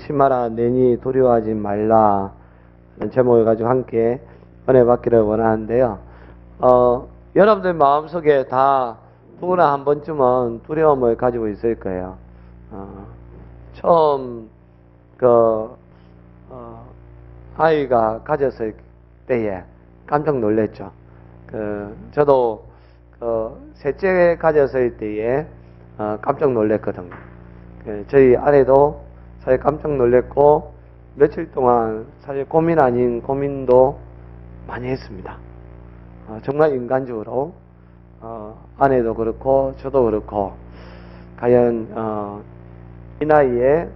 안심하라 내니 두려워하지 말라 제목을 가지고 함께 은혜 받기를 원하는데요. 여러분들 마음속에 다 누구나 한 번쯤은 두려움을 가지고 있을 거예요. 처음 아이가 가졌을 때에 깜짝 놀랐죠. 저도 셋째 가졌을 때에 깜짝 놀랐거든요. 저희 아내도 사실 깜짝 놀랐고 며칠 동안 사실 고민 아닌 고민도 많이 했습니다. 정말 인간적으로 아내도 그렇고 저도 그렇고 과연 이 나이에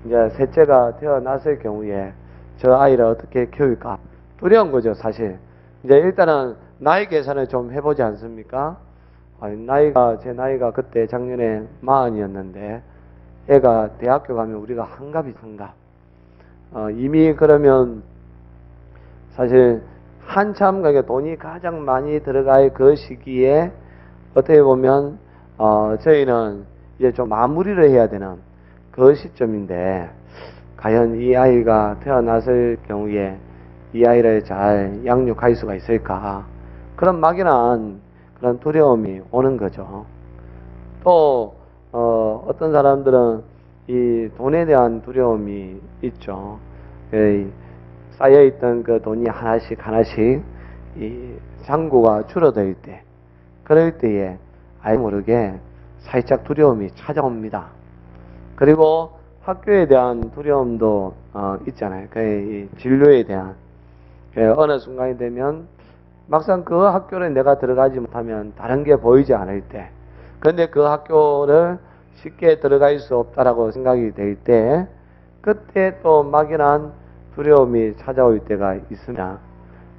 이제 셋째가 태어났을 경우에 저 아이를 어떻게 키울까 두려운 거죠. 사실 이제 일단은 나이 계산을 좀 해보지 않습니까? 제 나이가 그때 작년에 40이었는데 애가 대학교 가면 우리가 한갑이 한갑. 이미 그러면 사실 한참 돈이 가장 많이 들어갈 그 시기에 어떻게 보면 저희는 이제 좀 마무리를 해야 되는 그 시점인데 과연 이 아이가 태어났을 경우에 이 아이를 잘 양육할 수가 있을까 그런 막연한 그런 두려움이 오는 거죠. 또 어떤 사람들은 이 돈에 대한 두려움이 있죠. 쌓여있던 그 돈이 하나씩 이 잔고가 줄어들 때 그럴 때에 알게 모르게 살짝 두려움이 찾아옵니다. 그리고 학교에 대한 두려움도 있잖아요. 이 진로에 대한 어느 순간이 되면 막상 그 학교를 내가 들어가지 못하면 다른 게 보이지 않을 때 그런데 그 학교를 쉽게 들어갈 수 없다라고 생각이 될 때 그때 또 막연한 두려움이 찾아올 때가 있습니다.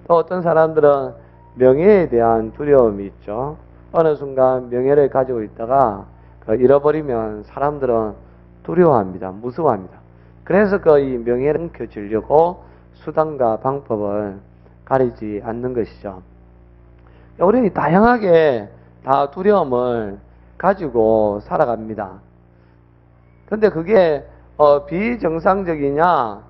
또 어떤 사람들은 명예에 대한 두려움이 있죠. 어느 순간 명예를 가지고 있다가 잃어버리면 사람들은 두려워합니다. 무서워합니다. 그래서 이 명예를 옮겨주려고 수단과 방법을 가리지 않는 것이죠. 우리는 다양하게 다 두려움을 가지고 살아갑니다. 근데 그게 비정상적이냐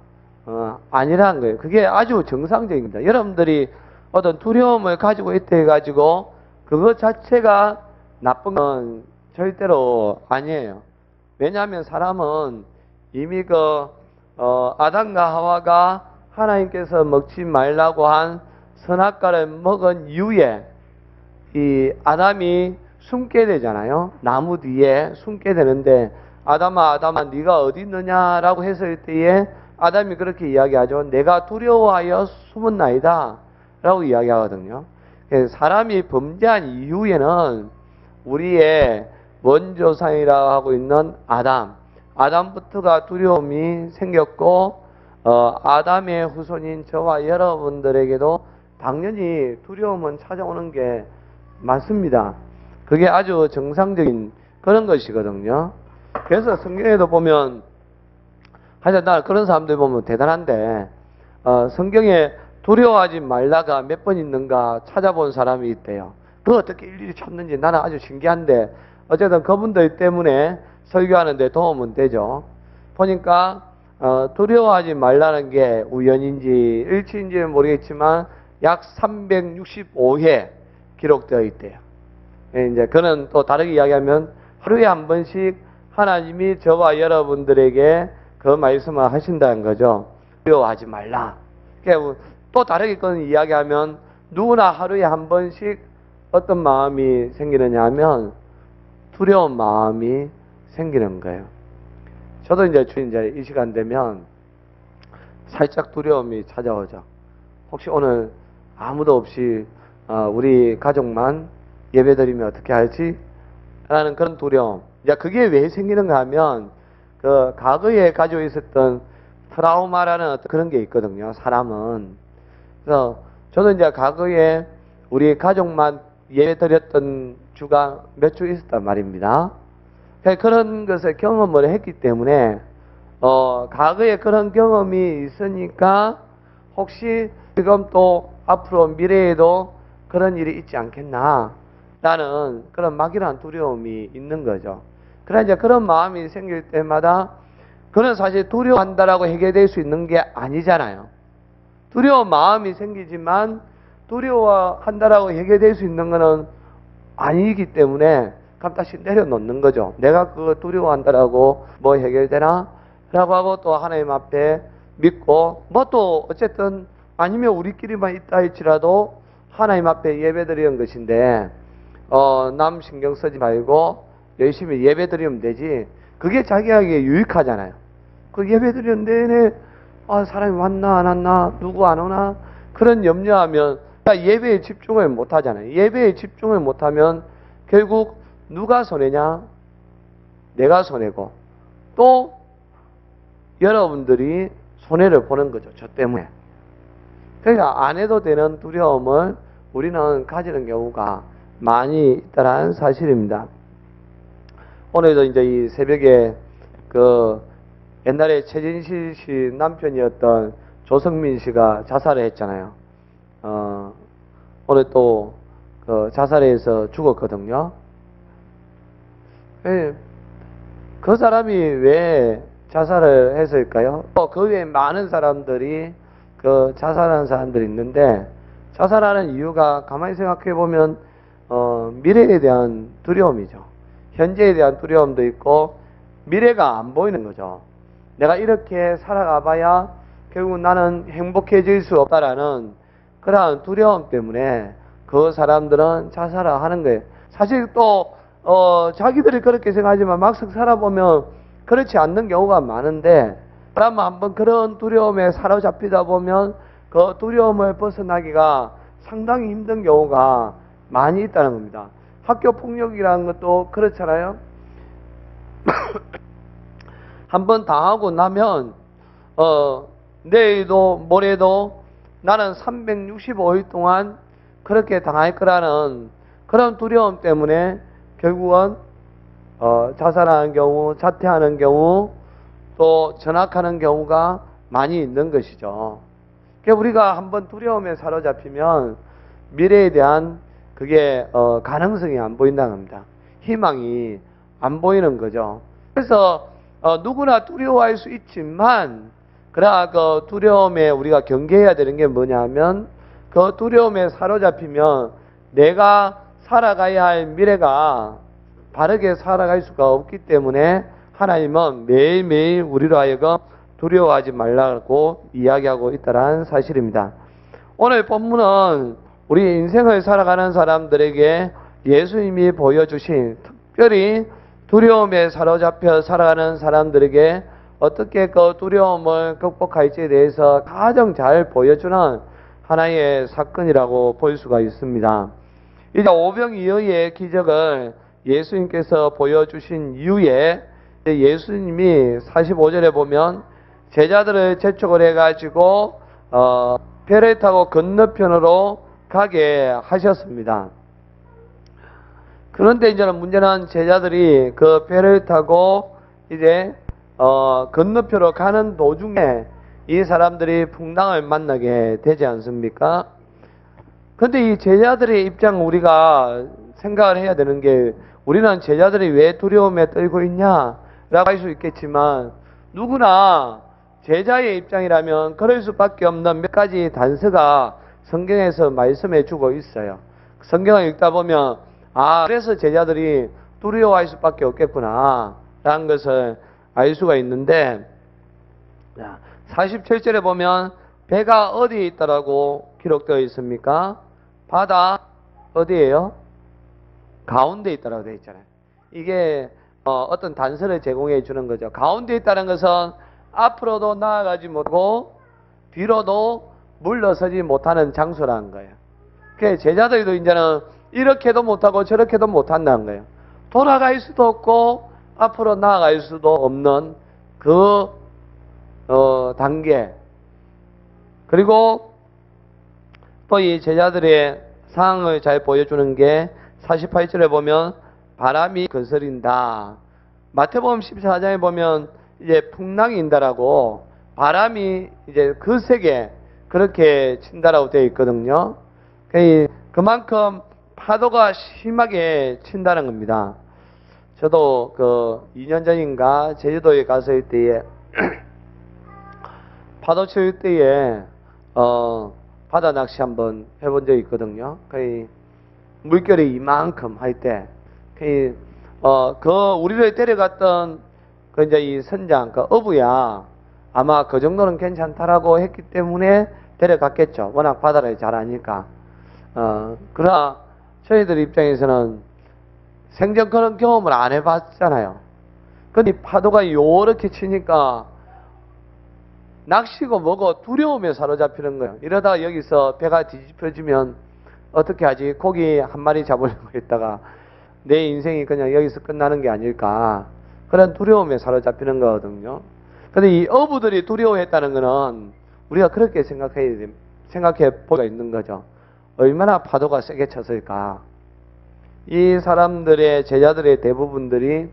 아니라는 거예요. 그게 아주 정상적입니다. 여러분들이 어떤 두려움을 가지고 있다 해가지고 그것 자체가 나쁜 건 절대로 아니에요. 왜냐하면 사람은 이미 아담과 하와가 하나님께서 먹지 말라고 한 선악과를 먹은 이후에 이 아담이 숨게 되잖아요. 나무 뒤에 숨게 되는데 아담아 네가 어디 있느냐라고 했을 때에 아담이 그렇게 이야기하죠. 내가 두려워하여 숨었나이다 라고 이야기하거든요. 사람이 범죄한 이후에는 우리의 원조상이라고 하고 있는 아담부터가 두려움이 생겼고 아담의 후손인 저와 여러분들에게도 당연히 두려움은 찾아오는 게 맞습니다. 그게 아주 정상적인 그런 것이거든요. 그래서 성경에도 보면 하여튼 나 그런 사람들 보면 대단한데 성경에 두려워하지 말라가 몇 번 있는가 찾아본 사람이 있대요. 그걸 어떻게 일일이 찾는지 나는 아주 신기한데 어쨌든 그분들 때문에 설교하는데 도움은 되죠. 보니까 두려워하지 말라는 게 우연인지 일치인지는 모르겠지만 약 365회 기록되어 있대요. 이제 그는 또 다르게 이야기하면 하루에 한 번씩 하나님이 저와 여러분들에게 그 말씀을 하신다는 거죠. 두려워하지 말라. 또 다르게 그는 이야기하면 누구나 하루에 한 번씩 어떤 마음이 생기느냐 하면 두려운 마음이 생기는 거예요. 저도 이제 이 시간 되면 살짝 두려움이 찾아오죠. 혹시 오늘 아무도 없이 우리 가족만 예배드리면 어떻게 할지? 라는 그런 두려움. 이제 그게 왜 생기는가 하면 과거에 가지고 있었던 트라우마라는 어떤 그런 게 있거든요. 사람은. 그래서 저도 이제 과거에 우리 가족만 예배드렸던 주가 몇 주 있었단 말입니다. 그런 것을 경험을 했기 때문에 과거에 그런 경험이 있으니까 혹시 지금 또 앞으로 미래에도 그런 일이 있지 않겠나 라는 그런 막연한 두려움이 있는 거죠. 그러나 이제 그런 마음이 생길 때마다 그는 사실 두려워한다라고 해결될 수 있는 게 아니잖아요. 두려운 마음이 생기지만 두려워한다라고 해결될 수 있는 것은 아니기 때문에 그럼 다시 내려놓는 거죠. 내가 그거 두려워한다라고 뭐 해결되나? 라고 하고 또 하나님 앞에 믿고 뭐 또 어쨌든 아니면 우리끼리만 있다 할지라도 하나님 앞에 예배드리는 것인데 남 신경 쓰지 말고 열심히 예배드리면 되지. 그게 자기에게 유익하잖아요. 그 예배드리는 내내 사람이 왔나 안 왔나 누구 안 오나 그런 염려하면 예배에 집중을 못 하잖아요. 예배에 집중을 못하면 결국 누가 손해냐? 내가 손해고 또 여러분들이 손해를 보는 거죠. 저 때문에. 그러니까 안 해도 되는 두려움을 우리는 가지는 경우가 많이 있다는 사실입니다. 오늘도 이제 이 새벽에 옛날에 최진실 씨 남편이었던 조성민 씨가 자살을 했잖아요. 오늘 또 자살해서 죽었거든요. 그 사람이 왜 자살을 했을까요? 그 외에 많은 사람들이 자살하는 사람들이 있는데 자살하는 이유가 가만히 생각해 보면 미래에 대한 두려움이죠. 현재에 대한 두려움도 있고 미래가 안 보이는 거죠. 내가 이렇게 살아가 봐야 결국 나는 행복해질 수 없다라는 그러한 두려움 때문에 그 사람들은 자살을 하는 거예요. 사실 또 자기들이 그렇게 생각하지만 막상 살아보면 그렇지 않는 경우가 많은데 그러면 한번 그런 두려움에 사로잡히다 보면 그 두려움을 벗어나기가 상당히 힘든 경우가 많이 있다는 겁니다. 학교 폭력이라는 것도 그렇잖아요. 한번 당하고 나면 내일도 모레도 나는 365일 동안 그렇게 당할 거라는 그런 두려움 때문에 결국은 자살하는 경우, 자퇴하는 경우, 또 전학하는 경우가 많이 있는 것이죠. 그러니까 우리가 한번 두려움에 사로잡히면 미래에 대한 그게 가능성이 안 보인다는 겁니다. 희망이 안 보이는 거죠. 그래서 누구나 두려워할 수 있지만 그러나 그 두려움에 우리가 경계해야 되는 게 뭐냐면 그 두려움에 사로잡히면 내가 살아가야 할 미래가 바르게 살아갈 수가 없기 때문에 하나님은 매일매일 우리로 하여금 두려워하지 말라고 이야기하고 있다는 사실입니다. 오늘 본문은 우리 인생을 살아가는 사람들에게 예수님이 보여주신 특별히 두려움에 사로잡혀 살아가는 사람들에게 어떻게 그 두려움을 극복할지에 대해서 가장 잘 보여주는 하나의 사건이라고 볼 수가 있습니다. 이제 오병이어의 기적을 예수님께서 보여주신 이후에 예수님이 45절에 보면 제자들을 재촉을 해가지고 배를 타고 건너편으로 가게 하셨습니다. 그런데 이제는 문제는 제자들이 그 배를 타고 이제 건너편으로 가는 도중에 이 사람들이 풍랑을 만나게 되지 않습니까? 근데 이 제자들의 입장 우리가 생각을 해야 되는 게 우리는 제자들이 왜 두려움에 떨고 있냐? 라고 할 수 있겠지만 누구나 제자의 입장이라면 그럴 수밖에 없는 몇 가지 단서가 성경에서 말씀해 주고 있어요. 성경을 읽다 보면 그래서 제자들이 두려워할 수밖에 없겠구나 라는 것을 알 수가 있는데 47절에 보면 배가 어디에 있다라고 기록되어 있습니까? 바다 어디에요? 가운데 있다라고 되어 있잖아요. 이게 어떤 단서를 제공해 주는 거죠. 가운데 있다는 것은 앞으로도 나아가지 못하고 뒤로도 물러서지 못하는 장소라는 거예요. 그래서 제자들도 이제는 이렇게도 못하고 저렇게도 못한다는 거예요. 돌아갈 수도 없고 앞으로 나아갈 수도 없는 그 단계. 그리고 또 이 제자들의 상황을 잘 보여주는 게 48절에 보면 바람이 거스린다. 마태복음 14장에 보면 이제 풍랑이 인다라고 바람이 이제 거세게 그렇게 친다라고 되어 있거든요. 그만큼 파도가 심하게 친다는 겁니다. 저도 2년 전인가 제주도에 갔을 때에 파도 칠 때에 바다 낚시 한번 해본 적이 있거든요. 거의 물결이 이만큼 할 때, 우리를 데려갔던 그 이제 이 선장, 그 어부야 아마 그 정도는 괜찮다라고 했기 때문에 데려갔겠죠. 워낙 바다를 잘 아니까. 그러나 저희들 입장에서는 생전 그런 경험을 안 해봤잖아요. 근데 파도가 요렇게 치니까 낚시고 뭐고 두려움에 사로잡히는 거예요. 이러다 여기서 배가 뒤집혀지면 어떻게 하지? 고기 한 마리 잡으려고 했다가 내 인생이 그냥 여기서 끝나는 게 아닐까. 그런 두려움에 사로잡히는 거거든요. 근데 이 어부들이 두려워했다는 거는 우리가 그렇게 생각해 볼 수가 있는 거죠. 얼마나 파도가 세게 쳤을까. 이 사람들의 제자들의 대부분들이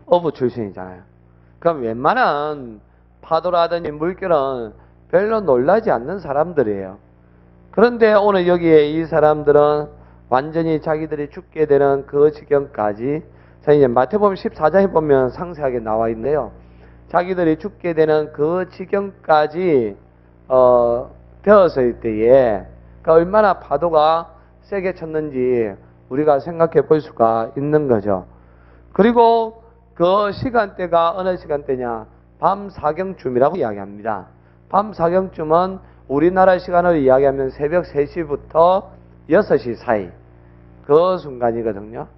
어부 출신이잖아요. 그럼 웬만한 파도라든지 물결은 별로 놀라지 않는 사람들이에요. 그런데 오늘 여기에 이 사람들은 완전히 자기들이 죽게 되는 그 지경까지, 자 이제 마태복음 14장에 보면 상세하게 나와 있는데요. 자기들이 죽게 되는 그 지경까지 되었을 때에 얼마나 파도가 세게 쳤는지 우리가 생각해 볼 수가 있는 거죠. 그리고 그 시간대가 어느 시간대냐? 밤 사경쯤이라고 이야기합니다. 밤 사경쯤은 우리나라 시간으로 이야기하면 새벽 3시부터 6시 사이 그 순간이거든요.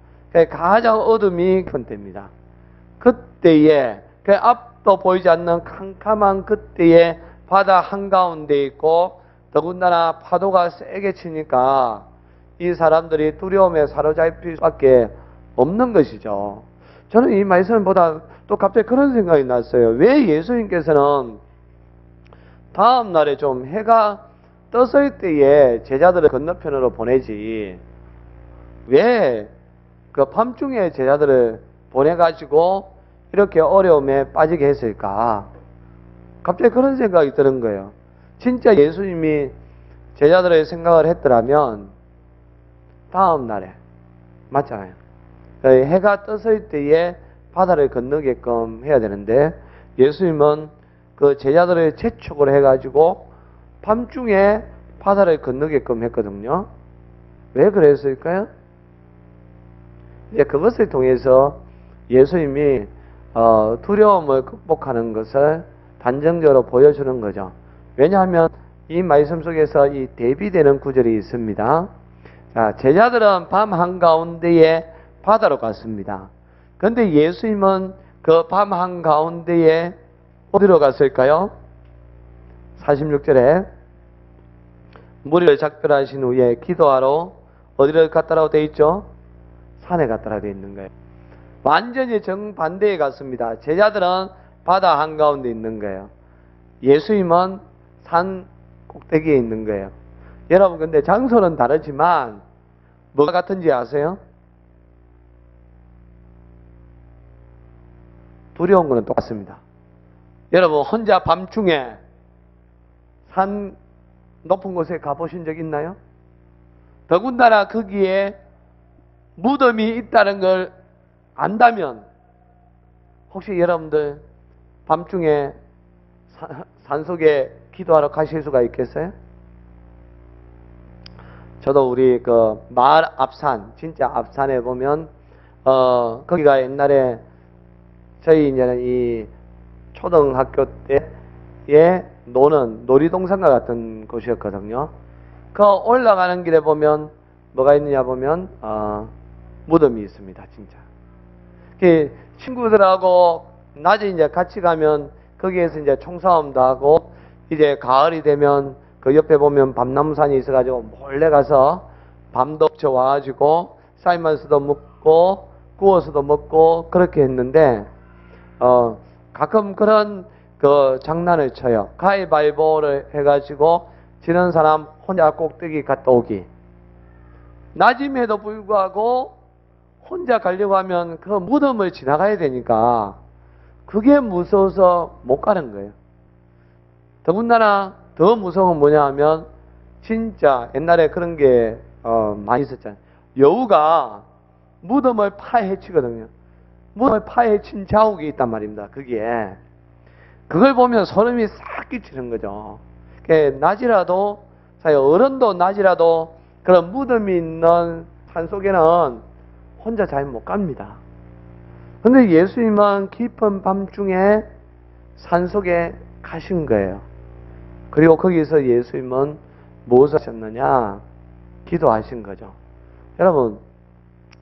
가장 어둠이 깊은 때입니다. 그때에 앞도 보이지 않는 캄캄한 그때에 바다 한가운데 있고 더군다나 파도가 세게 치니까 이 사람들이 두려움에 사로잡힐 수밖에 없는 것이죠. 저는 이 말씀을 보다 또 갑자기 그런 생각이 났어요. 왜 예수님께서는 다음 날에 좀 해가 떴을 때에 제자들을 건너편으로 보내지 왜 그 밤중에 제자들을 보내가지고 이렇게 어려움에 빠지게 했을까? 갑자기 그런 생각이 드는 거예요. 진짜 예수님이 제자들의 생각을 했더라면 다음 날에 맞잖아요. 해가 떴을 때에 바다를 건너게끔 해야 되는데 예수님은 그 제자들을 재촉을 해가지고 밤중에 바다를 건너게끔 했거든요. 왜 그랬을까요? 이제 그것을 통해서 예수님이 두려움을 극복하는 것을 단정적으로 보여주는 거죠. 왜냐하면 이 말씀 속에서 이 대비되는 구절이 있습니다. 자, 제자들은 밤 한가운데에 바다로 갔습니다. 그런데 예수님은 그 밤 한가운데에 어디로 갔을까요? 46절에 무리를 작별하신 후에 기도하러 어디를 갔다라고 되어 있죠? 산에 갔다라고 되어 있는 거예요. 완전히 정반대에 갔습니다. 제자들은 바다 한가운데 있는 거예요. 예수님은 산 꼭대기에 있는 거예요. 여러분 근데 장소는 다르지만 뭐가 같은지 아세요? 두려운 거는 똑같습니다. 여러분 혼자 밤중에 산 높은 곳에 가보신 적 있나요? 더군다나 거기에 무덤이 있다는 걸 안다면 혹시 여러분들 밤중에 산속에 기도하러 가실 수가 있겠어요? 저도 우리 그 마을 앞산, 진짜 앞산에 보면 거기가 옛날에 저희 이제는 이 초등학교 때에 노는 놀이동산과 같은 곳이었거든요. 그 올라가는 길에 보면 뭐가 있느냐 보면 무덤이 있습니다. 진짜. 친구들하고 낮에 이제 같이 가면 거기에서 이제 총싸움도 하고 이제 가을이 되면 그 옆에 보면 밤나무산이 있어가지고 몰래 가서 밤도 쳐 와가지고 삶아서도 먹고 구워서도 먹고 그렇게 했는데 가끔 그런 그 장난을 쳐요. 가위바위보를 해가지고 지는 사람 혼자 꼭대기 갔다 오기. 낮임에도 불구하고 혼자 가려고 하면 그 무덤을 지나가야 되니까 그게 무서워서 못 가는 거예요. 더군다나 더 무서운 건 뭐냐 하면 진짜 옛날에 그런 게 많이 있었잖아요. 여우가 무덤을 파헤치거든요. 무덤을 파헤친 자국이 있단 말입니다. 거기에. 그걸 보면 소름이 싹 끼치는 거죠. 낮이라도, 어른도 낮이라도 그런 무덤이 있는 산속에는 혼자 잘 못 갑니다. 근데 예수님은 깊은 밤중에 산속에 가신 거예요. 그리고 거기서 예수님은 무엇을 하셨느냐? 기도하신 거죠. 여러분,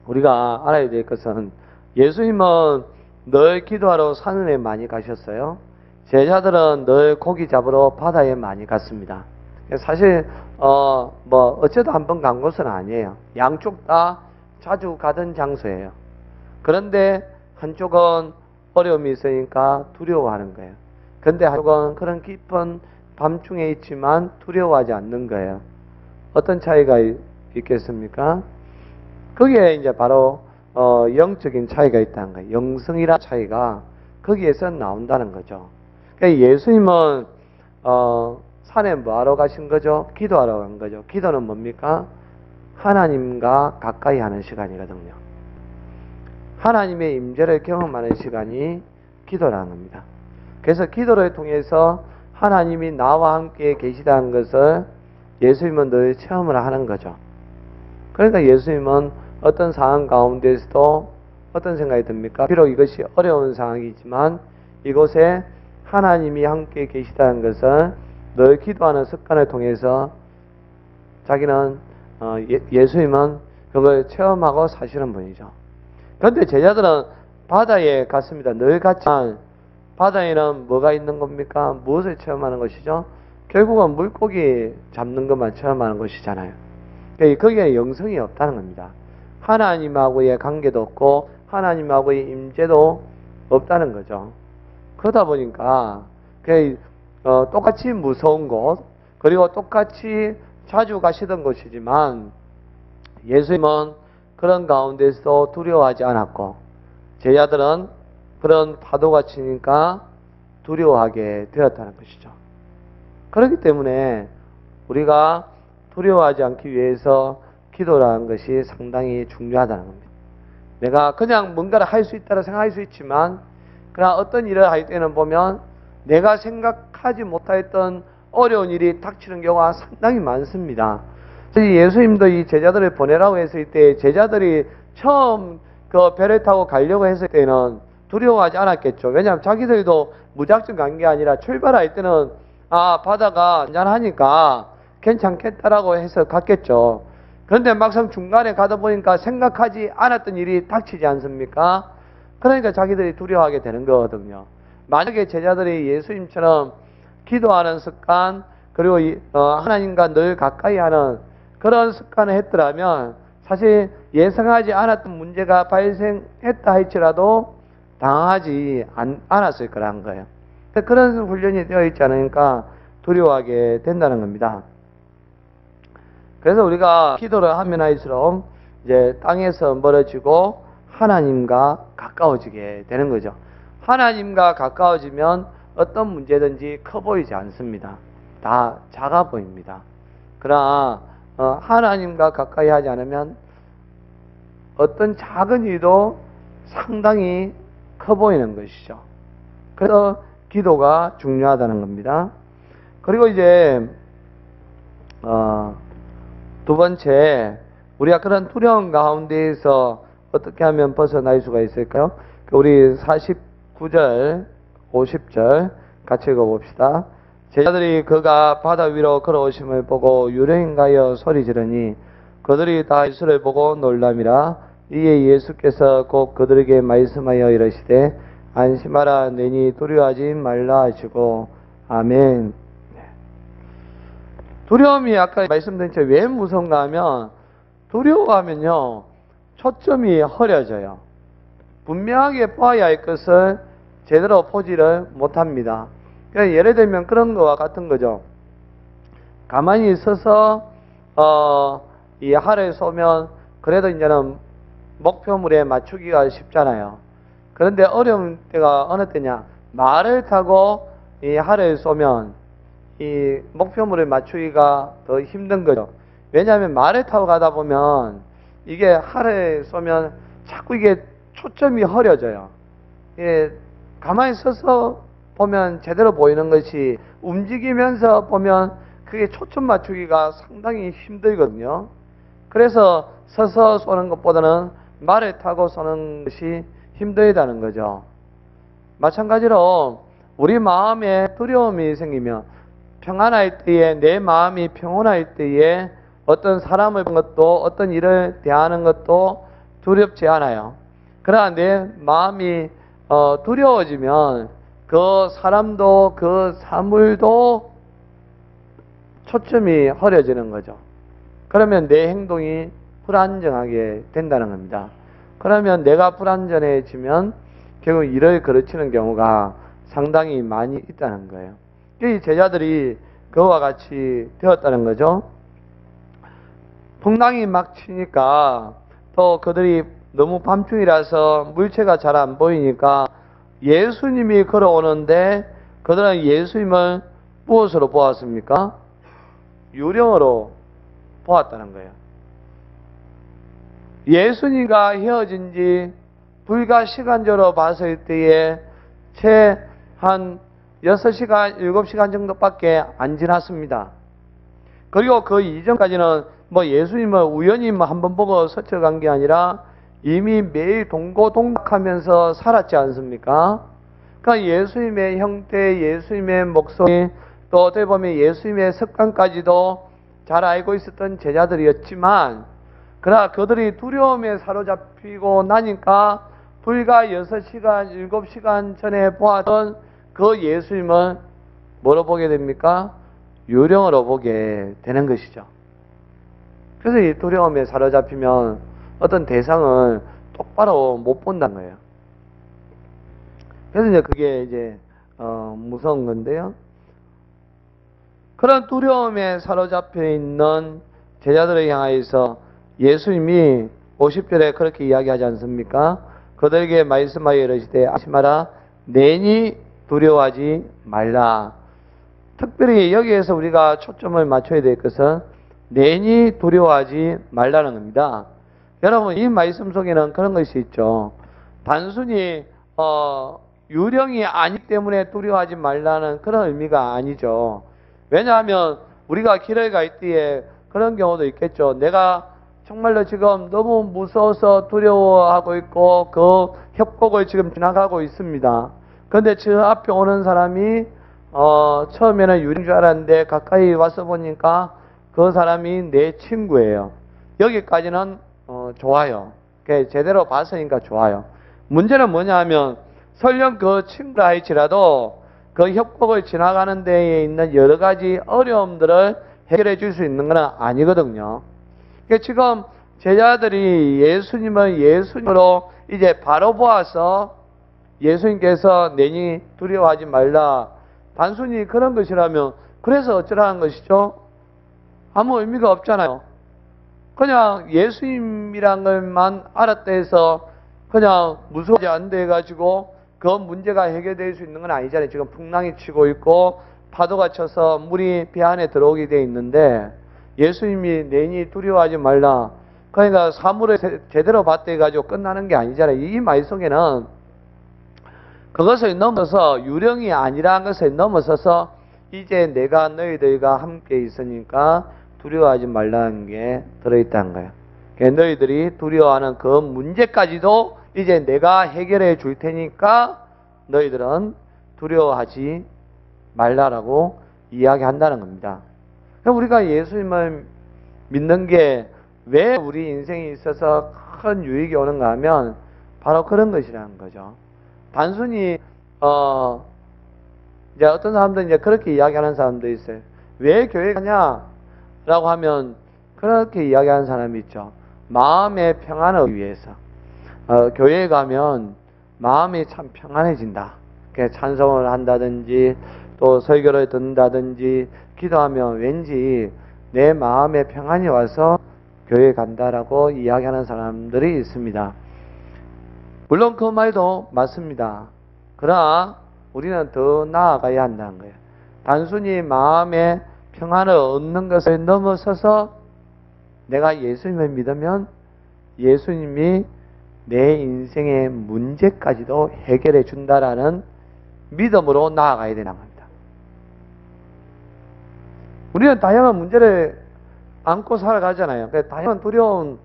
우리가 알아야 될 것은 예수님은 늘 기도하러 산에 많이 가셨어요. 제자들은 늘 고기 잡으러 바다에 많이 갔습니다. 사실 어째도 한 번 간 곳은 아니에요. 양쪽 다 자주 가던 장소예요. 그런데 한쪽은 어려움이 있으니까 두려워하는 거예요. 그런데 한쪽은 그런 깊은 밤중에 있지만 두려워하지 않는 거예요. 어떤 차이가 있겠습니까? 거기에 이제 바로 영적인 차이가 있다는 거예요. 영성이라는 차이가 거기에서 나온다는 거죠. 그러니까 예수님은 산에 뭐하러 가신 거죠? 기도하러 간 거죠. 기도는 뭡니까? 하나님과 가까이 하는 시간이거든요. 하나님의 임재를 경험하는 시간이 기도라는 겁니다. 그래서 기도를 통해서 하나님이 나와 함께 계시다는 것을 예수님은 늘 체험을 하는 거죠. 그러니까 예수님은 어떤 상황 가운데서도 어떤 생각이 듭니까? 비록 이것이 어려운 상황이지만 이곳에 하나님이 함께 계시다는 것을 늘 기도하는 습관을 통해서 자기는 예수님은 그걸 체험하고 사시는 분이죠. 그런데 제자들은 바다에 갔습니다. 늘 갔지만 바다에는 뭐가 있는 겁니까? 무엇을 체험하는 것이죠? 결국은 물고기 잡는 것만 체험하는 것이잖아요. 거기에 영성이 없다는 겁니다. 하나님하고의 관계도 없고 하나님하고의 임재도 없다는 거죠. 그러다 보니까 똑같이 무서운 곳, 그리고 똑같이 자주 가시던 곳이지만 예수님은 그런 가운데서 두려워하지 않았고 제자들은 그런 파도가 치니까 두려워하게 되었다는 것이죠. 그렇기 때문에 우리가 두려워하지 않기 위해서 기도라는 것이 상당히 중요하다는 겁니다. 내가 그냥 뭔가를 할 수 있다고 생각할 수 있지만 그러나 어떤 일을 할 때는 보면 내가 생각하지 못했던 어려운 일이 닥치는 경우가 상당히 많습니다. 예수님도 이 제자들을 보내라고 했을 때 제자들이 처음 그 배를 타고 가려고 했을 때는 두려워하지 않았겠죠. 왜냐하면 자기들도 무작정 간 게 아니라 출발할 때는 바다가 안전하니까 괜찮겠다라고 해서 갔겠죠. 그런데 막상 중간에 가다 보니까 생각하지 않았던 일이 닥치지 않습니까? 그러니까 자기들이 두려워하게 되는 거거든요. 만약에 제자들이 예수님처럼 기도하는 습관, 그리고 하나님과 늘 가까이 하는 그런 습관을 했더라면 사실 예상하지 않았던 문제가 발생했다 할지라도 당하지 않았을 거라는 거예요. 그런 훈련이 되어 있지 않으니까 두려워하게 된다는 겁니다. 그래서 우리가 기도를 하면 할수록 이제 땅에서 멀어지고 하나님과 가까워지게 되는 거죠. 하나님과 가까워지면 어떤 문제든지 커 보이지 않습니다. 다 작아 보입니다. 그러나 하나님과 가까이 하지 않으면 어떤 작은 일도 상당히 커 보이는 것이죠. 그래서 기도가 중요하다는 겁니다. 그리고 이제 두 번째, 우리가 그런 두려움 가운데에서 어떻게 하면 벗어날 수가 있을까요? 우리 49절, 50절 같이 읽어봅시다. 제자들이 그가 바다 위로 걸어오심을 보고 유령인가여 소리 지르니 그들이 다 예수를 보고 놀람이라. 이에 예수께서 곧 그들에게 말씀하여 이르시되 안심하라, 내니 두려워하지 말라 하시고. 아멘. 두려움이 아까 말씀드린 것처럼 왜 무서운가 하면 두려워하면요 초점이 흐려져요. 분명하게 봐야 할 것을 제대로 보지를 못합니다. 그러니까 예를 들면 그런 거와 같은 거죠. 가만히 있어서 이 활을 쏘면 그래도 이제는 목표물에 맞추기가 쉽잖아요. 그런데 어려운 때가 어느 때냐, 말을 타고 이 활을 쏘면 이 목표물을 맞추기가 더 힘든 거죠. 왜냐하면 말을 타고 가다 보면 이게 활을 쏘면 자꾸 이게 초점이 흐려져요. 가만히 서서 보면 제대로 보이는 것이 움직이면서 보면 그게 초점 맞추기가 상당히 힘들거든요. 그래서 서서 쏘는 것보다는 말을 타고 쏘는 것이 힘들다는 거죠. 마찬가지로 우리 마음에 두려움이 생기면 평안할 때에, 내 마음이 평온할 때에 어떤 사람을 본 것도 어떤 일을 대하는 것도 두렵지 않아요. 그러나 내 마음이 두려워지면 그 사람도 그 사물도 초점이 흐려지는 거죠. 그러면 내 행동이 불안정하게 된다는 겁니다. 그러면 내가 불안정해지면 결국 일을 그르치는 경우가 상당히 많이 있다는 거예요. 이 제자들이 그와 같이 되었다는 거죠. 풍랑이 막 치니까 또 그들이 너무 밤중이라서 물체가 잘 안 보이니까 예수님이 걸어오는데 그들은 예수님을 무엇으로 보았습니까? 유령으로 보았다는 거예요. 예수님과 헤어진 지 불과 시간적으로 봤을 때에 채 한 6시간, 7시간 정도밖에 안 지났습니다. 그리고 그 이전까지는 예수님을 우연히 한번 보고 스쳐간 게 아니라 이미 매일 동고동락하면서 살았지 않습니까? 그러니까 예수님의 형태, 예수님의 목소리, 또 어떻게 보면 예수님의 습관까지도 잘 알고 있었던 제자들이었지만, 그러나 그들이 두려움에 사로잡히고 나니까 불과 6시간, 7시간 전에 보았던 그 예수님을 뭐로 보게 됩니까? 유령으로 보게 되는 것이죠. 그래서 이 두려움에 사로잡히면 어떤 대상을 똑바로 못 본다는 거예요. 그래서 이제 그게 이제 무서운 건데요. 그런 두려움에 사로잡혀 있는 제자들을 향하여서 예수님이 50절에 그렇게 이야기하지 않습니까? 그들에게 말씀하여 이르시되 안심하라 내니 두려워하지 말라. 특별히 여기에서 우리가 초점을 맞춰야 될 것은 내니 두려워하지 말라는 겁니다. 여러분 이 말씀 속에는 그런 것이 있죠. 단순히 유령이 아니기 때문에 두려워하지 말라는 그런 의미가 아니죠. 왜냐하면 우리가 길을 갈 때에 그런 경우도 있겠죠. 내가 정말로 지금 너무 무서워서 두려워하고 있고 그 협곡을 지금 지나가고 있습니다. 그런데 저 앞에 오는 사람이 처음에는 유령인 줄 알았는데 가까이 와서 보니까 그 사람이 내 친구예요. 여기까지는 좋아요. 제대로 봤으니까 좋아요. 문제는 뭐냐 하면 설령 그 친구라 할지라도 그 협곡을 지나가는 데에 있는 여러 가지 어려움들을 해결해 줄 수 있는 건 아니거든요. 지금 제자들이 예수님을 예수님으로 이제 바로 보아서 예수님께서 내니 두려워하지 말라. 단순히 그런 것이라면 그래서 어쩌라는 것이죠? 아무 의미가 없잖아요. 그냥 예수님이란 것만 알았다 해서 그냥 무서워하지 않는다 해가지고 그 문제가 해결될 수 있는 건 아니잖아요. 지금 풍랑이 치고 있고 파도가 쳐서 물이 배 안에 들어오게 돼 있는데 예수님이 내니 두려워하지 말라. 그러니까 사물을 제대로 봤다 해가지고 끝나는 게 아니잖아요. 이 말 속에는 그것을 넘어서 유령이 아니라는 것을 넘어서서 이제 내가 너희들과 함께 있으니까 두려워하지 말라는 게 들어있다는 거예요. 너희들이 두려워하는 그 문제까지도 이제 내가 해결해 줄 테니까 너희들은 두려워하지 말라라고 이야기한다는 겁니다. 우리가 예수님을 믿는 게 왜 우리 인생에 있어서 큰 유익이 오는가 하면 바로 그런 것이라는 거죠. 단순히 이제 어떤 사람들은 이제 그렇게 이야기하는 사람도 있어요. 왜 교회 가냐라고 하면 그렇게 이야기하는 사람이 있죠. 마음의 평안을 위해서. 교회에 가면 마음이 참 평안해진다. 찬송을 한다든지 또 설교를 듣는다든지 기도하면 왠지 내 마음에 평안이 와서 교회에 간다라고 이야기하는 사람들이 있습니다. 물론 그 말도 맞습니다. 그러나 우리는 더 나아가야 한다는 거예요. 단순히 마음의 평안을 얻는 것을 넘어서서 내가 예수님을 믿으면 예수님이 내 인생의 문제까지도 해결해 준다라는 믿음으로 나아가야 되는 겁니다. 우리는 다양한 문제를 안고 살아가잖아요. 그래서 다양한 두려운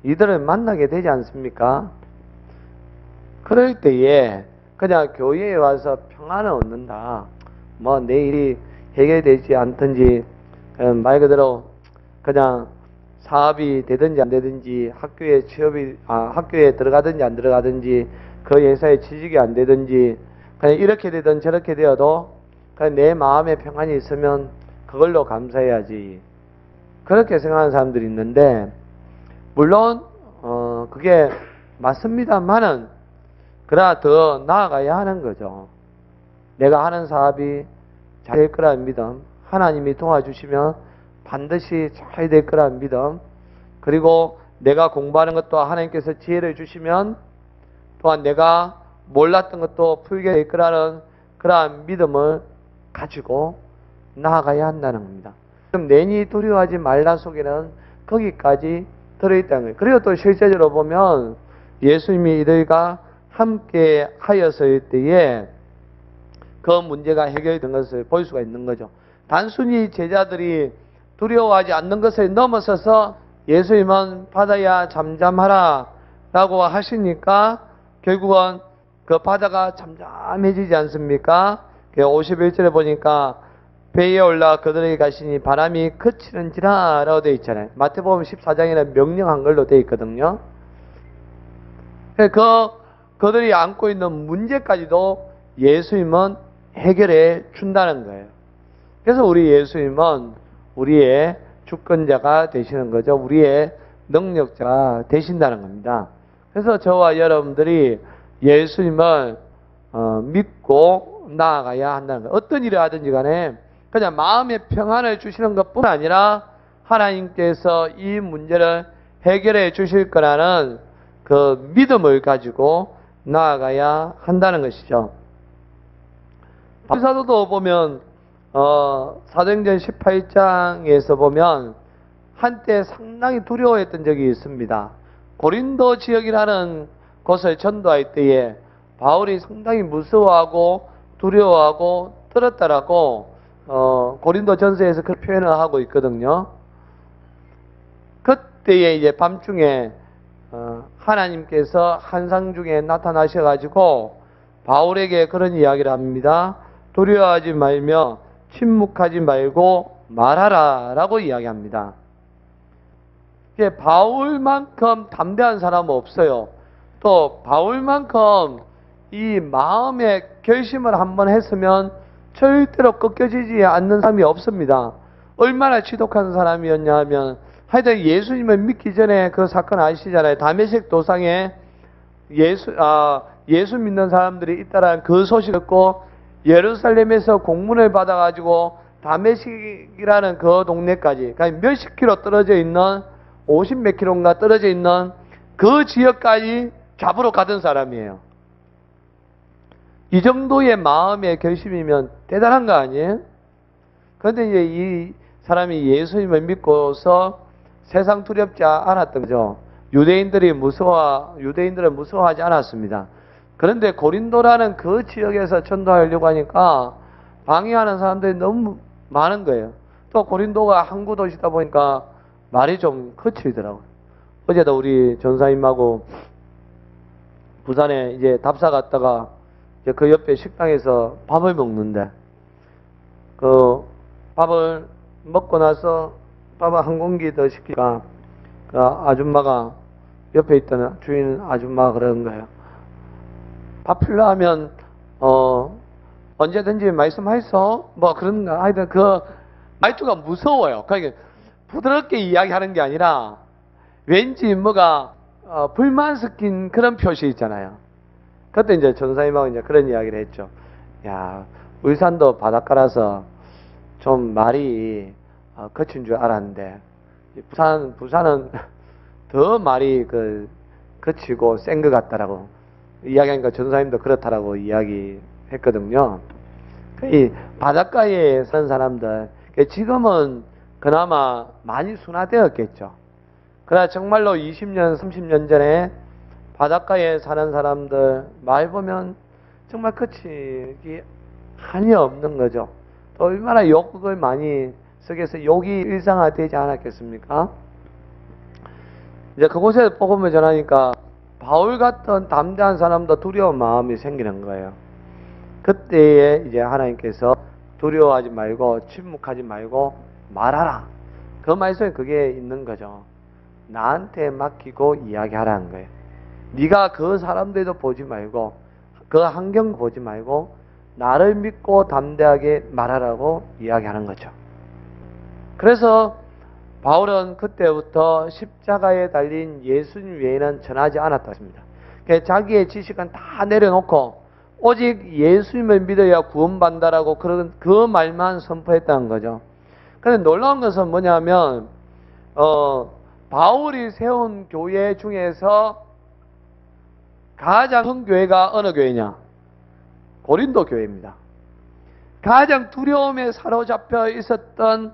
이들을 만나게 되지 않습니까? 그럴 때에 그냥 교회에 와서 평안을 얻는다. 뭐 내일이 해결되지 않든지 말 그대로 그냥 사업이 되든지 안 되든지 학교에 학교에 들어가든지 안 들어가든지 그 회사에 취직이 안 되든지 그냥 이렇게 되든 저렇게 되어도 그냥 내 마음에 평안이 있으면 그걸로 감사해야지. 그렇게 생각하는 사람들이 있는데 물론 그게 맞습니다만은 그러나 더 나아가야 하는 거죠. 내가 하는 사업이 잘 될 거라는 믿음, 하나님이 도와주시면 반드시 잘 될 거라는 믿음, 그리고 내가 공부하는 것도 하나님께서 지혜를 주시면 또한 내가 몰랐던 것도 풀게 될 거라는 그러한 믿음을 가지고 나아가야 한다는 겁니다. 그럼 내니 두려워하지 말라 속에는 거기까지 들어있다는 거예요. 그리고 또 실제적으로 보면 예수님이 이들과 함께 하였을 때에 그 문제가 해결된 것을 볼 수가 있는 거죠. 단순히 제자들이 두려워하지 않는 것을 넘어서서 예수님은 바다야 잠잠하라 라고 하시니까 결국은 그 바다가 잠잠해지지 않습니까? 51절에 보니까 배에 올라 그들에게 가시니 바람이 그치는지라 라고 되어 있잖아요. 마태복음 14장에는 명령한 걸로 되어 있거든요. 그들이 안고 있는 문제까지도 예수님은 해결해 준다는 거예요. 그래서 우리 예수님은 우리의 주권자가 되시는 거죠. 우리의 능력자가 되신다는 겁니다. 그래서 저와 여러분들이 예수님을 믿고 나아가야 한다는 거예요. 어떤 일을 하든지 간에 그냥 마음의 평안을 주시는 것뿐 아니라 하나님께서 이 문제를 해결해 주실 거라는 그 믿음을 가지고 나아가야 한다는 것이죠. 바울사도도 보면 사도행전 18장에서 보면 한때 상당히 두려워했던 적이 있습니다. 고린도 지역이라는 곳을 전도할 때에 바울이 상당히 무서워하고 두려워하고 떨었다라고 고린도 전서에서 그 표현을 하고 있거든요. 그때에 이제 밤중에 하나님께서 환상 중에 나타나셔가지고 바울에게 그런 이야기를 합니다. 두려워하지 말며 침묵하지 말고 말하라 라고 이야기합니다. 바울만큼 담대한 사람은 없어요. 또 바울만큼 이 마음의 결심을 한번 했으면 절대로 꺾여지지 않는 사람이 없습니다. 얼마나 지독한 사람이었냐 하면 하여튼 예수님을 믿기 전에 그 사건 아시잖아요. 다메섹 도상에 예수 믿는 사람들이 있다라는 그 소식을 듣고 예루살렘에서 공문을 받아가지고 다메섹이라는 그 동네까지 그러니까 몇십 킬로 떨어져 있는 50몇 킬로인가 떨어져 있는 그 지역까지 잡으러 가던 사람이에요. 이 정도의 마음의 결심이면 대단한 거 아니에요? 그런데 이제 이 사람이 예수님을 믿고서 세상 두렵지 않았던 거죠. 유대인들은 무서워하지 않았습니다. 그런데 고린도라는 그 지역에서 전도하려고 하니까 방해하는 사람들이 너무 많은 거예요. 또 고린도가 항구 도시다 보니까 말이 좀 거칠더라고요. 어제도 우리 전사님하고 부산에 이제 답사 갔다가 이제 그 옆에 식당에서 밥을 먹는데 그 밥을 먹고 나서 밥을 한 공기 더 시키니까 그 아줌마가 옆에 있던 주인 아줌마가 그러는 거예요. 밥 필요하면 언제든지 말씀하소 뭐 그런가. 하여튼 그 말투가 무서워요. 그러니까 부드럽게 이야기하는 게 아니라 왠지 뭐가 불만 섞인 그런 표시 있잖아요. 그때 이제 전사님하고 이제 그런 이야기를 했죠. 야, 울산도 바닷가라서 좀 말이 거친 줄 알았는데 부산은 더 말이 거치고 센 것 같다라고 이야기하니까 전사님도 그렇다라고 이야기했거든요. 이 바닷가에 사는 사람들 지금은 그나마 많이 순화되었겠죠. 그러나 정말로 20년, 30년 전에 바닷가에 사는 사람들 말 보면 정말 끝이 한이 없는 거죠. 또 얼마나 욕을 많이 쓰겠어요. 욕이 일상화되지 않았겠습니까? 이제 그곳에서 복음을 전하니까 바울 같은 담대한 사람도 두려운 마음이 생기는 거예요. 그때에 이제 하나님께서 두려워하지 말고 침묵하지 말고 말하라. 그 말씀에 그게 있는 거죠. 나한테 맡기고 이야기하라는 거예요. 네가 그 사람들도 보지 말고 그 환경 보지 말고 나를 믿고 담대하게 말하라고 이야기하는 거죠. 그래서 바울은 그때부터 십자가에 달린 예수님 외에는 전하지 않았다 했습니다. 자기의 지식은 다 내려놓고 오직 예수님을 믿어야 구원받는다라고 그런 그 말만 선포했다는 거죠. 그런데 놀라운 것은 뭐냐면 바울이 세운 교회 중에서 가장 큰 교회가 어느 교회냐? 고린도 교회입니다. 가장 두려움에 사로잡혀 있었던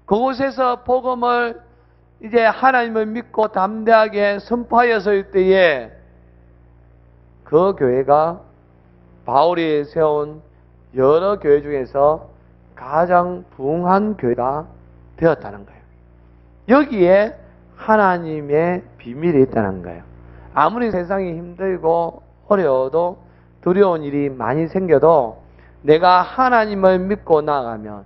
그곳에서 복음을 이제 하나님을 믿고 담대하게 선포하였을 때에 그 교회가 바울이 세운 여러 교회 중에서 가장 부흥한 교회가 되었다는 거예요. 여기에 하나님의 비밀이 있다는 거예요. 아무리 세상이 힘들고 어려워도 두려운 일이 많이 생겨도 내가 하나님을 믿고 나아가면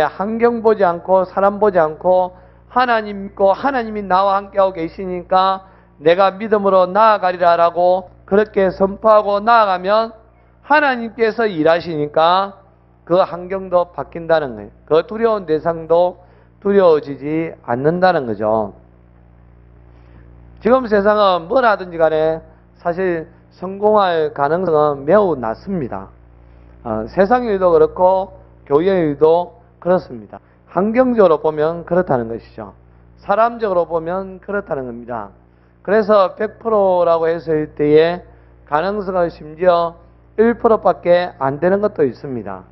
환경 보지 않고 사람 보지 않고 하나님 믿고 하나님이 나와 함께하고 계시니까 내가 믿음으로 나아가리라라고 그렇게 선포하고 나아가면 하나님께서 일하시니까 그 환경도 바뀐다는 거예요. 그 두려운 대상도 두려워지지 않는다는 거죠. 지금 세상은 뭘 하든지 간에 사실 성공할 가능성은 매우 낮습니다. 세상 일도 그렇고 교회 일도 그렇습니다. 환경적으로 보면 그렇다는 것이죠. 사람적으로 보면 그렇다는 겁니다. 그래서 100%라고 했을 때에 가능성은 심지어 1%밖에 안 되는 것도 있습니다.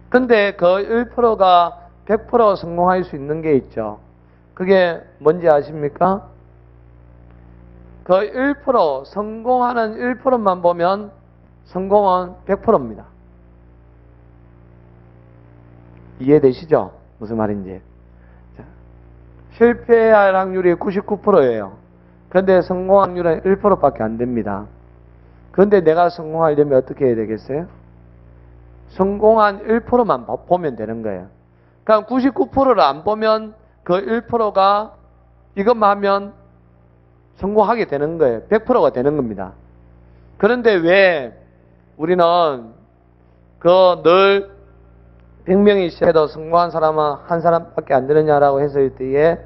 근데 그 1%가 100% 성공할 수 있는 게 있죠. 그게 뭔지 아십니까? 그 1%, 성공하는 1%만 보면 성공은 100%입니다. 이해되시죠? 무슨 말인지. 자, 실패할 확률이 99%예요. 그런데 성공 확률은 1%밖에 안 됩니다. 그런데 내가 성공하려면 어떻게 해야 되겠어요? 성공한 1%만 보면 되는 거예요. 그러니까 99%를 안 보면 그 1%가 이것만 하면 성공하게 되는 거예요. 100%가 되는 겁니다. 그런데 왜 우리는 늘 100명이 시작해도 성공한 사람은 한 사람밖에 안 되느냐라고 했을 때에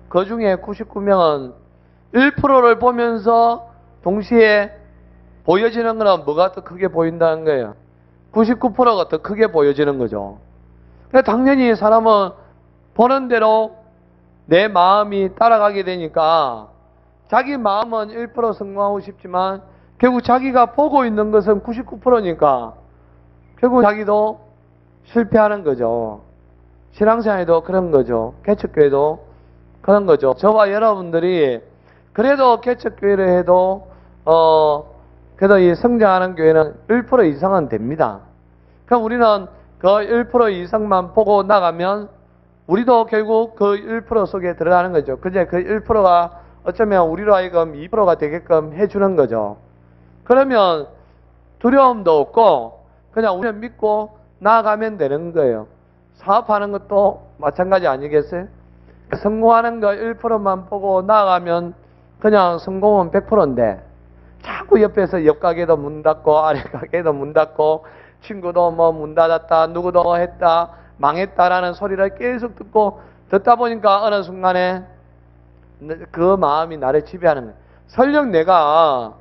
그 중에 99명은 1%를 보면서 동시에 보여지는 거는 뭐가 더 크게 보인다는 거예요? 99%가 더 크게 보여지는 거죠. 당연히 사람은 보는 대로 내 마음이 따라가게 되니까 자기 마음은 1% 성공하고 싶지만 결국 자기가 보고 있는 것은 99%니까 결국 자기도 실패하는 거죠. 신앙생활도 그런 거죠. 개척교회도 그런 거죠. 저와 여러분들이 그래도 개척교회를 해도 그래도 이 성장하는 교회는 1% 이상은 됩니다. 그럼 우리는 그 1% 이상만 보고 나가면 우리도 결국 그 1% 속에 들어가는 거죠. 그제 그 1%가 어쩌면 우리로 하여금 2%가 되게끔 해주는 거죠. 그러면 두려움도 없고 그냥 우리는 믿고 나아가면 되는 거예요. 사업하는 것도 마찬가지 아니겠어요? 성공하는 거 1%만 보고 나아가면 그냥 성공은 100%인데 자꾸 옆에서 옆 가게도 문 닫고 아래 가게도 문 닫고 친구도 뭐 문 닫았다 누구도 했다 망했다라는 소리를 계속 듣다 보니까 어느 순간에 그 마음이 나를 지배하는 거예요. 설령 내가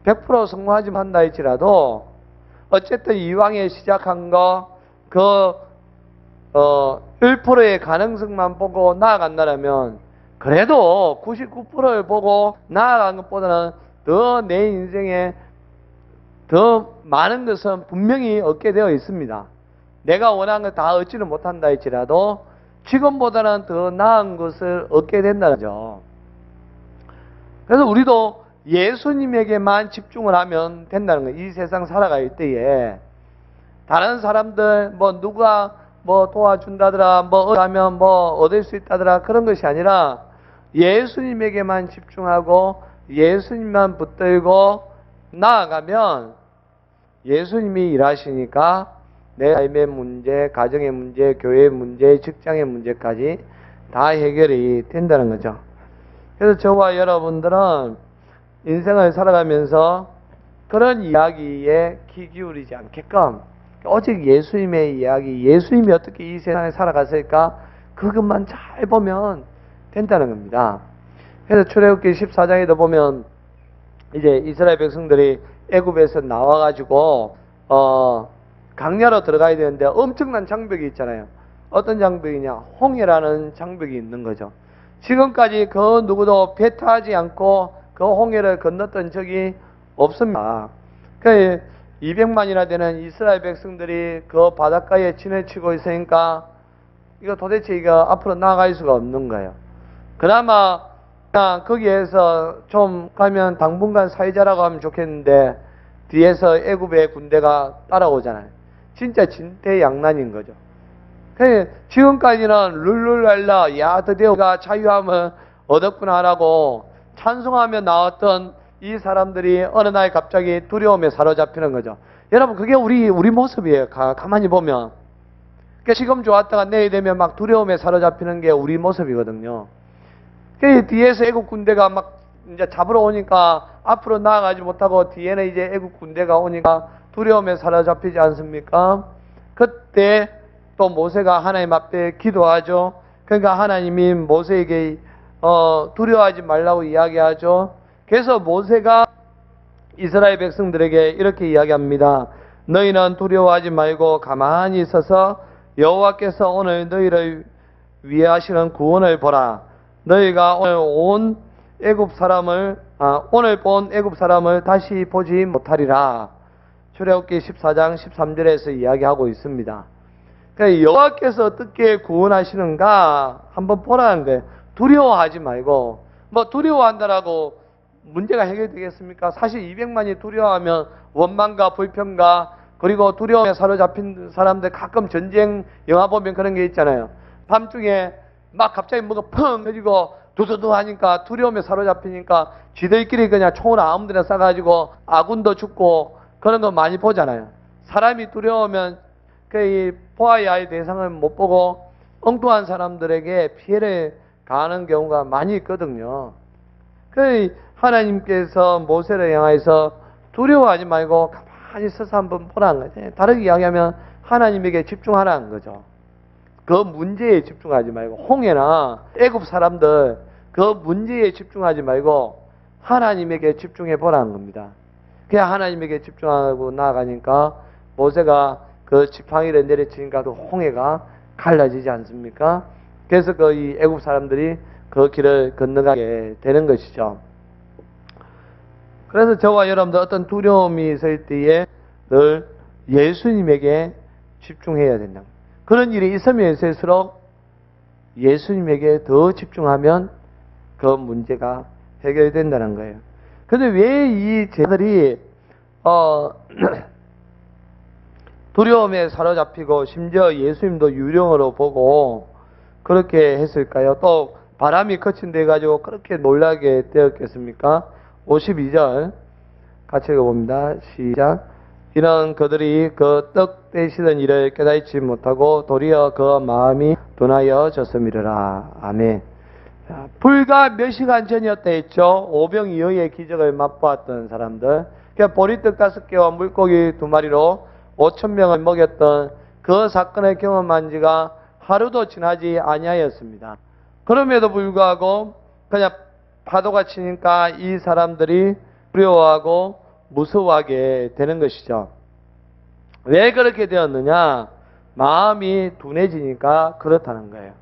100% 성공하지 한다 할지라도 어쨌든 이왕에 시작한 거 1%의 가능성만 보고 나아간다면 그래도 99%를 보고 나아간 것보다는 더 내 인생에 더 많은 것은 분명히 얻게 되어 있습니다. 내가 원하는 걸 다 얻지는 못한다 할지라도 지금보다는 더 나은 것을 얻게 된다는 거죠. 그래서 우리도 예수님에게만 집중을 하면 된다는 거예요. 이 세상 살아갈 때에 다른 사람들 뭐 누가 뭐 도와준다더라, 뭐 하면 뭐 얻을 수 있다더라, 그런 것이 아니라 예수님에게만 집중하고 예수님만 붙들고 나아가면 예수님이 일하시니까 내 삶의 문제, 가정의 문제, 교회의 문제, 직장의 문제까지 다 해결이 된다는 거죠. 그래서 저와 여러분들은 인생을 살아가면서 그런 이야기에 귀 기울이지 않게끔 오직 예수님의 이야기, 예수님이 어떻게 이 세상에 살아갔을까, 그것만 잘 보면 된다는 겁니다. 그래서 출애굽기 14장에도 보면 이제 이스라엘 백성들이 애굽에서 나와가지고 강야로 들어가야 되는데 엄청난 장벽이 있잖아요. 어떤 장벽이냐? 홍해라는 장벽이 있는 거죠. 지금까지 그 누구도 배 타지 않고 그 홍해를 건넜던 적이 없습니다. 그 200만이나 되는 이스라엘 백성들이 그 바닷가에 지내치고 있으니까 이거 도대체 이거 앞으로 나아갈 수가 없는 거예요. 그나마 그냥 거기에서 좀 가면 당분간 사회자라고 하면 좋겠는데 뒤에서 애굽의 군대가 따라오잖아요. 진짜 진퇴양난인 거죠. 지금까지는 룰루랄라, 야 드디어 우리가 자유함을 얻었구나라고 찬송하며 나왔던 이 사람들이 어느 날 갑자기 두려움에 사로잡히는 거죠. 여러분, 그게 우리 모습이에요. 가만히 보면. 그러니까 지금 좋았다가 내일 되면 막 두려움에 사로잡히는 게 우리 모습이거든요. 뒤에서 애국 군대가 막 이제 잡으러 오니까 앞으로 나아가지 못하고 뒤에는 이제 애국 군대가 오니까 두려움에 사로잡히지 않습니까? 그때 또 모세가 하나님 앞에 기도하죠. 그러니까 하나님이 모세에게 두려워하지 말라고 이야기하죠. 그래서 모세가 이스라엘 백성들에게 이렇게 이야기합니다. 너희는 두려워하지 말고 가만히 있어서 여호와께서 오늘 너희를 위해 하시는 구원을 보라. 너희가 오늘 본 애굽 사람을 다시 보지 못하리라. 출애굽기 14장 13절에서 이야기하고 있습니다. 그러니까 여호와께서 어떻게 구원하시는가 한번 보라는 거예요. 두려워하지 말고. 뭐 두려워한다라고 문제가 해결되겠습니까? 사실 200만이 두려워하면 원망과 불평과 그리고 두려움에 사로잡힌 사람들, 가끔 전쟁 영화 보면 그런 게 있잖아요. 밤중에 막 갑자기 뭐가 펑 터지고 두두두 하니까 두려움에 사로잡히니까 쥐들끼리 그냥 총을 아무데나 쏴가지고 아군도 죽고 그런 거 많이 보잖아요. 사람이 두려우면 그 보아야 할 대상을 못 보고 엉뚱한 사람들에게 피해를 가하는 경우가 많이 있거든요. 그 하나님께서 모세를 향해서 두려워하지 말고 가만히 서서 한번 보라는 거죠. 다르게 이야기하면 하나님에게 집중하라는 거죠. 그 문제에 집중하지 말고, 홍해나 애굽 사람들 그 문제에 집중하지 말고 하나님에게 집중해 보라는 겁니다. 그냥 하나님에게 집중하고 나아가니까 모세가 그 지팡이를 내리치니까 또 홍해가 갈라지지 않습니까? 그래서 그 이 애굽 사람들이 그 길을 건너가게 되는 것이죠. 그래서 저와 여러분들 어떤 두려움이 있을 때에 늘 예수님에게 집중해야 된다. 그런 일이 있으면 있을수록 예수님에게 더 집중하면 그 문제가 해결된다는 거예요. 근데 왜 이 제자들이 두려움에 사로잡히고 심지어 예수님도 유령으로 보고 그렇게 했을까요? 또 바람이 거친 데 가지고 그렇게 놀라게 되었겠습니까? 52절 같이 읽어봅니다. 시작. 이는 그들이 그 떡 떼시던 일을 깨닫지 못하고 도리어 그 마음이 둔하여졌음이라. 아멘. 자, 불과 몇 시간 전이었다 했죠. 오병이어의 기적을 맛보았던 사람들. 그러니까 보리떡 5개와 물고기 2마리로 5,000명을 먹였던 그 사건을 경험한 지가 하루도 지나지 아니하였습니다. 그럼에도 불구하고 그냥 파도가 치니까 이 사람들이 두려워하고 무서워하게 되는 것이죠. 왜 그렇게 되었느냐? 마음이 둔해지니까 그렇다는 거예요.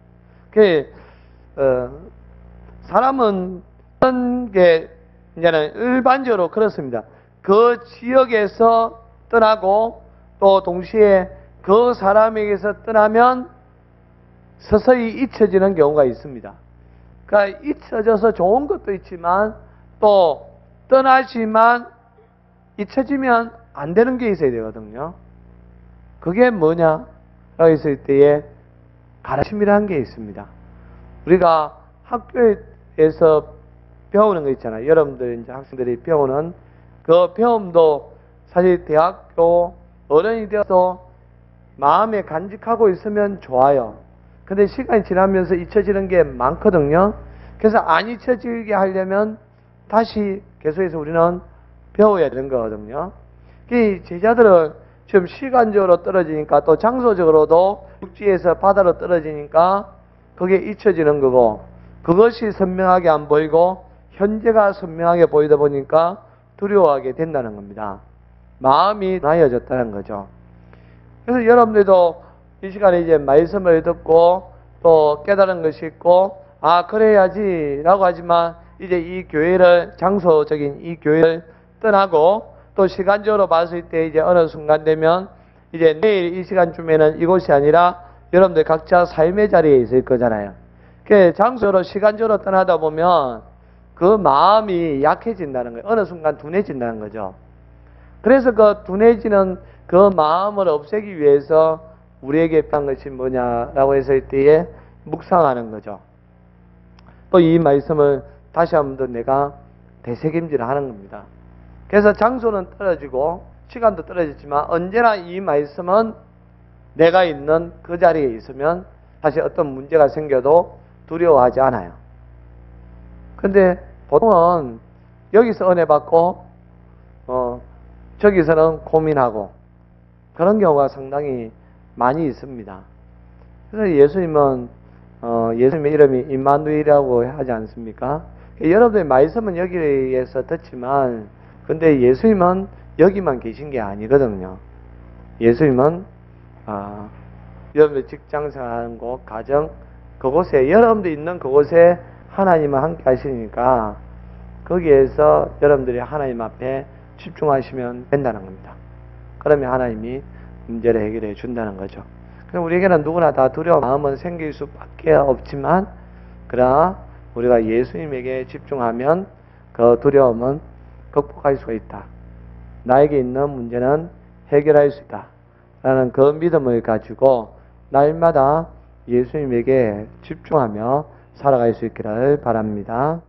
사람은 그런 게 이제는 일반적으로 그렇습니다. 그 지역에서 떠나고 또 동시에 그 사람에게서 떠나면 서서히 잊혀지는 경우가 있습니다. 그러니까 잊혀져서 좋은 것도 있지만 또 떠나지만 잊혀지면 안 되는 게 있어야 되거든요. 그게 뭐냐? 라고 했을 때에 가르침이라는 게 있습니다. 우리가 학교에서 배우는 거 있잖아요. 여러분들, 이제 학생들이 배우는 그 배움도 사실 대학교 어른이 되어서 마음에 간직하고 있으면 좋아요. 근데 시간이 지나면서 잊혀지는 게 많거든요. 그래서 안 잊혀지게 하려면 다시 계속해서 우리는 배워야 되는 거거든요. 이 제자들은 지금 시간적으로 떨어지니까 또 장소적으로도 육지에서 바다로 떨어지니까 그게 잊혀지는 거고, 그것이 선명하게 안 보이고 현재가 선명하게 보이다 보니까 두려워하게 된다는 겁니다. 마음이 나여졌다는 거죠. 그래서 여러분들도 이 시간에 이제 말씀을 듣고 또 깨달은 것이 있고, 아 그래야지 라고 하지만 이제 이 교회를, 장소적인 이 교회를 떠나고 또 시간적으로 봤을 때 이제 어느 순간 되면 이제 내일 이 시간쯤에는 이곳이 아니라 여러분들 각자 삶의 자리에 있을 거잖아요. 그 장소로 시간적으로 떠나다 보면 그 마음이 약해진다는 거예요. 어느 순간 둔해진다는 거죠. 그래서 그 둔해지는 그 마음을 없애기 위해서 우리에게 필요한 것이 뭐냐라고 했을 때에 묵상하는 거죠. 또 이 말씀을 다시 한 번 더 내가 되새김질을 하는 겁니다. 그래서 장소는 떨어지고 시간도 떨어지지만 언제나 이 말씀은 내가 있는 그 자리에 있으면 사실 어떤 문제가 생겨도 두려워하지 않아요. 근데 보통은 여기서 은혜 받고 저기서는 고민하고 그런 경우가 상당히 많이 있습니다. 그래서 예수님은 예수님의 이름이 임마누엘이라고 하지 않습니까? 여러분의 말씀은 여기에서 듣지만 근데 예수님은 여기만 계신 게 아니거든요. 예수님은 여러분들 직장 생활하는 곳, 가정, 그곳에 여러분들 있는 그곳에 하나님은 함께 하시니까 거기에서 여러분들이 하나님 앞에 집중하시면 된다는 겁니다. 그러면 하나님이 문제를 해결해 준다는 거죠. 그럼 우리에게는 누구나 다 두려운 마음은 생길 수밖에 없지만 그러나 우리가 예수님에게 집중하면 그 두려움은 극복할 수가 있다. 나에게 있는 문제는 해결할 수 있다. 라는 그 믿음을 가지고 날마다 예수님에게 집중하며 살아갈 수 있기를 바랍니다.